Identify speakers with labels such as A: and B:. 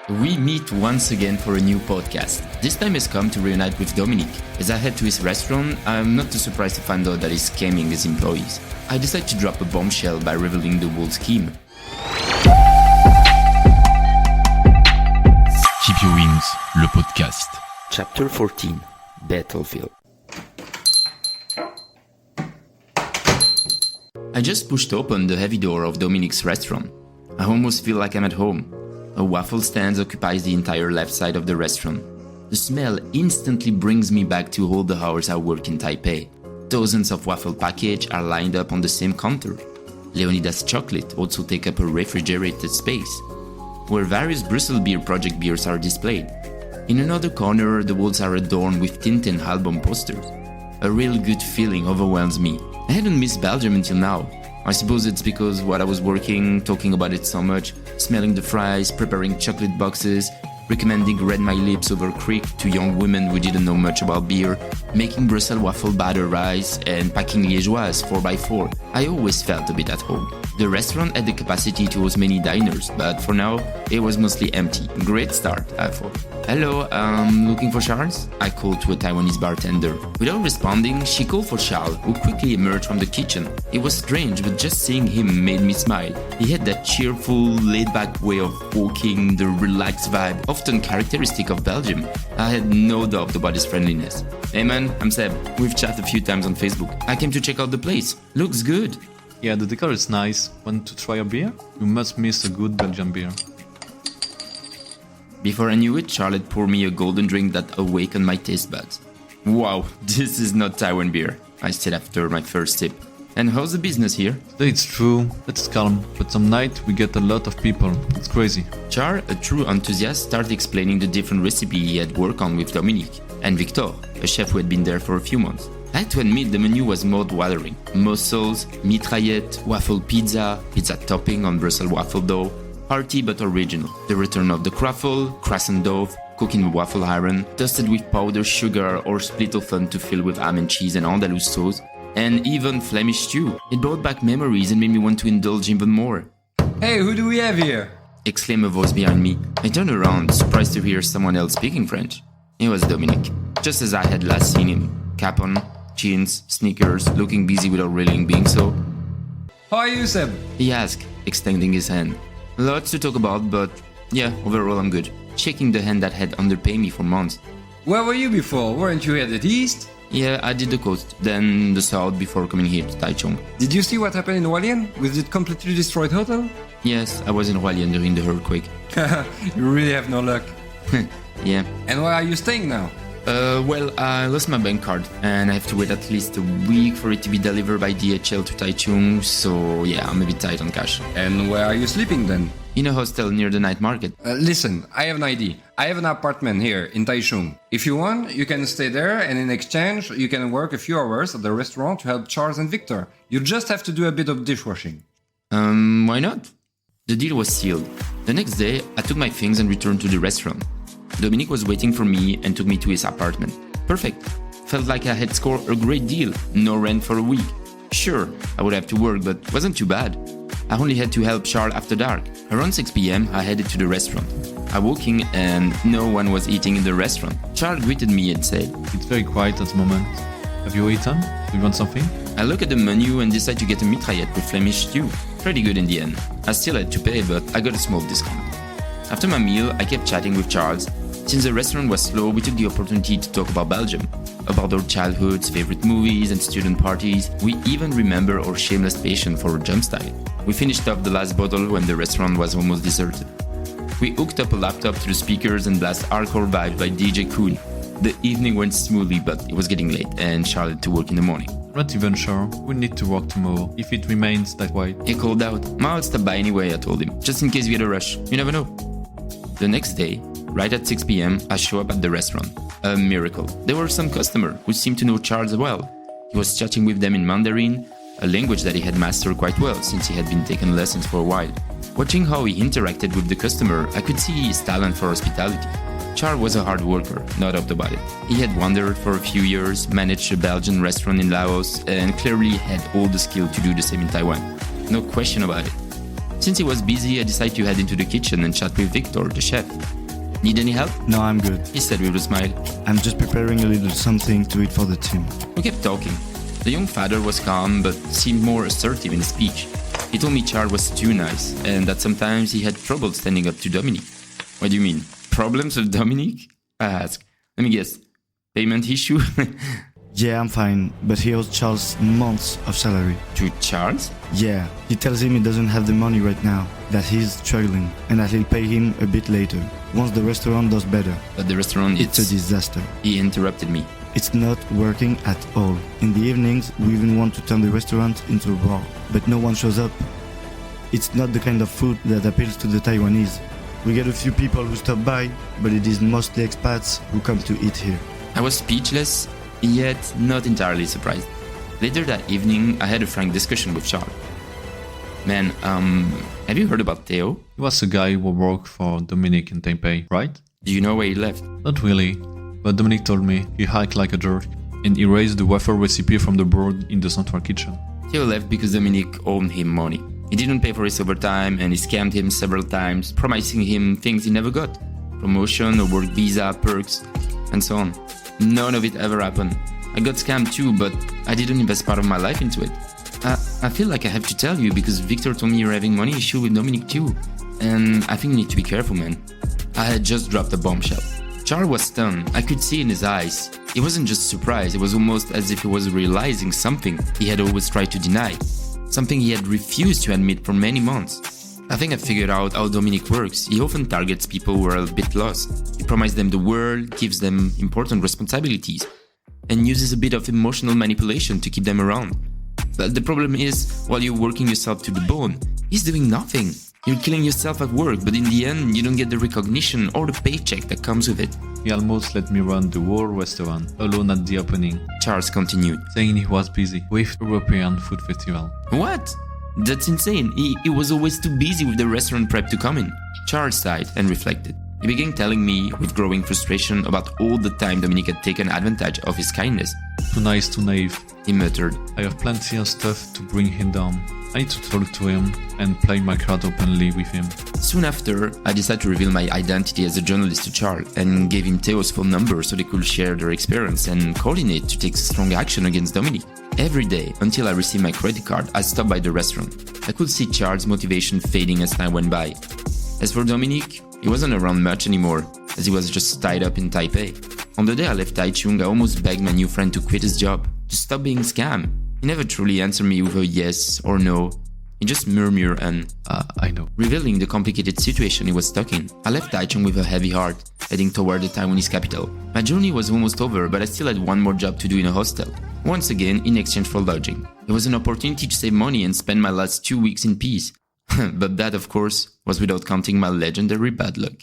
A: We meet once again for a new podcast. This time has come to reunite with Dominique. As I head to his restaurant, I'm not too surprised to find out that he's scamming his employees. I decide to drop a bombshell by revealing the whole scheme.
B: Keep your wings, le podcast.
A: Chapter 14, Battlefield. I just pushed open the heavy door of Dominique's restaurant. I almost feel like I'm at home. A waffle stand occupies the entire left side of the restaurant. The smell instantly brings me back to all the hours I work in Taipei. Dozens of waffle packages are lined up on the same counter. Leonidas chocolate also take up a refrigerated space, where various Brussels beer project beers are displayed. In another corner, the walls are adorned with Tintin album posters. A real good feeling overwhelms me. I hadn't missed Belgium until now. I suppose it's because while I was working, talking about it so much, smelling the fries, preparing chocolate boxes, recommending Red My Lips over Creek to young women who didn't know much about beer, making Brussels waffle batter rice, and packing liégeoise 4x4, I always felt a bit at home. The restaurant had the capacity to host many diners, but for now, it was mostly empty. Great start, I thought. Hello, looking for Charles? I called to a Taiwanese bartender. Without responding, she called for Charles, who quickly emerged from the kitchen. It was strange, but just seeing him made me smile. He had that cheerful, laid-back way of walking, the relaxed vibe, often characteristic of Belgium. I had no doubt about his friendliness. Hey man, I'm Seb. We've chatted a few times on Facebook. I came to check out the place. Looks good.
C: Yeah, the decor is nice. Want to try a beer? You must miss a good Belgian beer.
A: Before I knew it, Charlotte poured me a golden drink that awakened my taste buds. Wow, this is not Taiwan beer, I said after my first sip. And how's the business here?
C: Today it's true, it's calm, but some night we get a lot of people. It's crazy.
A: Char, a true enthusiast, started explaining the different recipe he had worked on with Dominique. And Victor, a chef who had been there for a few months. I had to admit the menu was mouth-watering. Mussels, mitraillette, waffle pizza, pizza topping on Brussels waffle dough, hearty but original. The return of the croffle, croissant dough, cooked in waffle iron, toasted with powdered sugar or split often to fill with ham and cheese and Andalus sauce, and even Flemish stew. It brought back memories and made me want to indulge even more.
D: Hey, who do we have here?
A: Exclaimed a voice behind me. I turned around, surprised to hear someone else speaking French. It was Dominique, just as I had last seen him. Cap on, jeans, sneakers, looking busy without really being so.
D: How are you, Seb?
A: He asked, extending his hand. Lots to talk about, but yeah, overall I'm good. Shaking the hand that had underpaid me for months.
D: Where were you before? Weren't you at the east?
A: Yeah, I did the coast, then the south before coming here to Taichung.
D: Did you see what happened in Hualien with the completely destroyed hotel?
A: Yes, I was in Hualien during the earthquake.
D: You really have no luck.
A: Yeah.
D: And where are you staying now?
A: Well, I lost my bank card and I have to wait at least a week for it to be delivered by DHL to Taichung, so yeah, I'm a bit tight on cash.
D: And where are you sleeping then?
A: In a hostel near the night market.
D: Listen, I have an idea. I have an apartment here in Taichung. If you want, you can stay there and in exchange, you can work a few hours at the restaurant to help Charles and Victor. You just have to do a bit of dishwashing.
A: Why not? The deal was sealed. The next day, I took my things and returned to the restaurant. Dominique was waiting for me and took me to his apartment. Perfect. Felt like I had scored a great deal. No rent for a week. Sure, I would have to work, but wasn't too bad. I only had to help Charles after dark. Around 6 p.m., I headed to the restaurant. I walked in and no one was eating in the restaurant. Charles greeted me and said,
C: It's very quiet at the moment. Have you eaten? Do you want something?
A: I looked at the menu and decided to get a mitraillette with Flemish stew. Pretty good in the end. I still had to pay, but I got a small discount. After my meal, I kept chatting with Charles. Since the restaurant was slow, we took the opportunity to talk about Belgium, about our childhoods, favorite movies and student parties. We even remember our shameless passion for jump style. We finished up the last bottle when the restaurant was almost deserted. We hooked up a laptop to the speakers and blast hardcore vibes by DJ Kool. The evening went smoothly, but it was getting late and Charlotte had to work in the morning.
C: I'm not even sure. We need to work tomorrow, if it remains that way.
A: He called out. I'll stop by anyway, I told him, just in case we had a rush. You never know. The next day, right at 6 p.m., I show up at the restaurant. A miracle. There were some customers who seemed to know Charles well. He was chatting with them in Mandarin, a language that he had mastered quite well since he had been taking lessons for a while. Watching how he interacted with the customer, I could see his talent for hospitality. Charles was a hard worker, no doubt about it. He had wandered for a few years, managed a Belgian restaurant in Laos, and clearly had all the skill to do the same in Taiwan. No question about it. Since he was busy, I decided to head into the kitchen and chat with Victor, the chef. Need any help?
E: No, I'm good.
A: He said with a smile.
E: I'm just preparing a little something to eat for the team.
A: We kept talking. The young father was calm but seemed more assertive in his speech. He told me Charles was too nice and that sometimes he had trouble standing up to Dominique. What do you mean? Problems with Dominique? I asked. Let me guess. Payment issue?
E: Yeah, I'm fine, but he owes Charles months of salary.
A: To Charles?
E: Yeah, he tells him he doesn't have the money right now, that he's struggling, and that he'll pay him a bit later, once the restaurant does better.
A: But the restaurant,
E: It's a disaster.
A: He interrupted me.
E: It's not working at all. In the evenings, we even want to turn the restaurant into a bar, but no one shows up. It's not the kind of food that appeals to the Taiwanese. We get a few people who stop by, but it is mostly expats who come to eat here.
A: I was speechless, yet not entirely surprised. Later that evening, I had a frank discussion with Charles. Man, have you heard about Theo?
C: He was a guy who worked for Dominique in Taipei, right?
A: Do you know where he left?
C: Not really, but Dominique told me he hiked like a jerk and erased the waffle recipe from the board in the central kitchen.
A: Theo left because Dominique owed him money. He didn't pay for his overtime and he scammed him several times, promising him things he never got. Promotion, a work visa, perks, and so on. None of it ever happened. I got scammed too, but I didn't invest part of my life into it. I feel like I have to tell you because Victor told me you're having money issue with Dominique too. And I think you need to be careful, man. I had just dropped a bombshell. Charles was stunned. I could see in his eyes. It wasn't just surprise, it was almost as if he was realizing something he had always tried to deny. Something he had refused to admit for many months. I think I figured out how Dominique works. He often targets people who are a bit lost. He promises them the world, gives them important responsibilities, and uses a bit of emotional manipulation to keep them around. But the problem is, while you're working yourself to the bone, he's doing nothing. You're killing yourself at work, but in the end, you don't get the recognition or the paycheck that comes with it.
C: He almost let me run the whole restaurant alone at the opening,
A: Charles continued.
C: saying he was busy with European Food Festival.
A: What? That's insane. He was always too busy with the restaurant prep to come in. Charles sighed and reflected. He began telling me with growing frustration about all the time Dominique had taken advantage of his kindness.
C: Too nice, too naive.
A: He muttered.
C: I have plenty of stuff to bring him down. I need to talk to him and play my card openly with him.
A: Soon after, I decided to reveal my identity as a journalist to Charles and gave him Theo's phone number so they could share their experience and coordinate to take strong action against Dominique. Every day, until I received my credit card, I stopped by the restaurant. I could see Charles' motivation fading as time went by. As for Dominique, he wasn't around much anymore, as he was just tied up in Taipei. On the day I left Taichung, I almost begged my new friend to quit his job, to stop being scammed. He never truly answered me with a yes or no. He just murmured and
C: I know.
A: revealing the complicated situation he was stuck in. I left Taichung with a heavy heart, heading toward the Taiwanese capital. My journey was almost over, but I still had one more job to do in a hostel. Once again, in exchange for lodging. It was an opportunity to save money and spend my last 2 weeks in peace. But that, of course, was without counting my legendary bad luck.